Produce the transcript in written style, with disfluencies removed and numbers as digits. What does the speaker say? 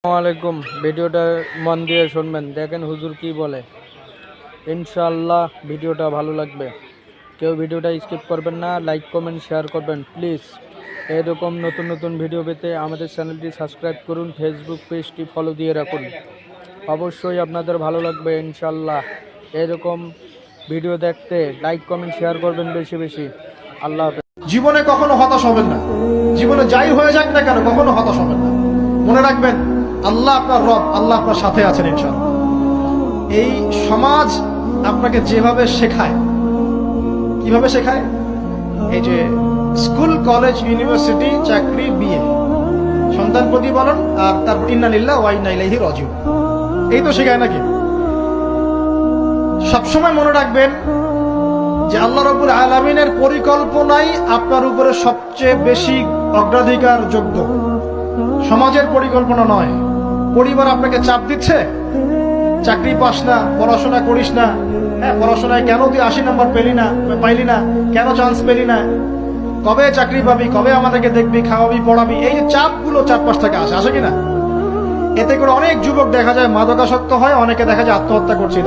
আসসালামাইকুম। ভিডিওটা মন দিয়ে শুনবেন, দেখেন হুজুর কি বলে। ইনশাআল্লাহ ভিডিওটা ভালো লাগবে। কেউ ভিডিওটা স্কিপ করবেন না, লাইক কমেন্ট শেয়ার করবেন প্লিজ। এরকম নতুন নতুন ভিডিও পেতে আমাদের চ্যানেলটি সাবস্ক্রাইব করুন, ফেসবুক পেজটি ফলো দিয়ে রাখুন। অবশ্যই আপনাদের ভালো লাগবে ইনশাআল্লাহ। এরকম ভিডিও দেখতে লাইক কমেন্ট শেয়ার করবেন বেশি বেশি। আল্লাহ হাফেজ। জীবনে কখনো হতাশ হবেন না। জীবনে যাই হয়ে যাক না কেন কখনো হতাশ হবেন না। মনে রাখবেন, আল্লাহ আপনার রব, আল্লাহ আপনার সাথে আছেন ইনশাআল্লাহ। এই সমাজ আপনাকে যেভাবে শেখায়, কিভাবে শেখায়, এই যে স্কুল, কলেজ, ইউনিভার্সিটি, চাকরি, বিয়ে, সন্তান প্রতিপালন, আর তারপর ইন্না লিল্লাহি ওয়া ইন্না ইলাইহি রাজিউন, এই তো শেখায় নাকি? সবসময় মনে রাখবেন যে আল্লাহ রাব্বুল আলামিনের পরিকল্পনাই আপনার উপরে সবচেয়ে বেশি অগ্রাধিকার যোগ্য, সমাজের পরিকল্পনা নয়। পরিবার আপনাকে চাপ দিচ্ছে, চাকরি পাস না, পড়াশোনা করিস না, পড়াশোনায় কেন তুই 80 নম্বর পাইলি না, কেন চান্স পেলি না, কবে চাকরি পাবি, কবে আমাদেরকে দেখবি, খাওয়াবি, পড়াবি, এই যে চাপগুলো চারপাশ থেকে আসে কিনা? এতে করে অনেক যুবক দেখা যায় মাদকাসক্ত হয়, অনেকে দেখা যায় আত্মহত্যা করছে।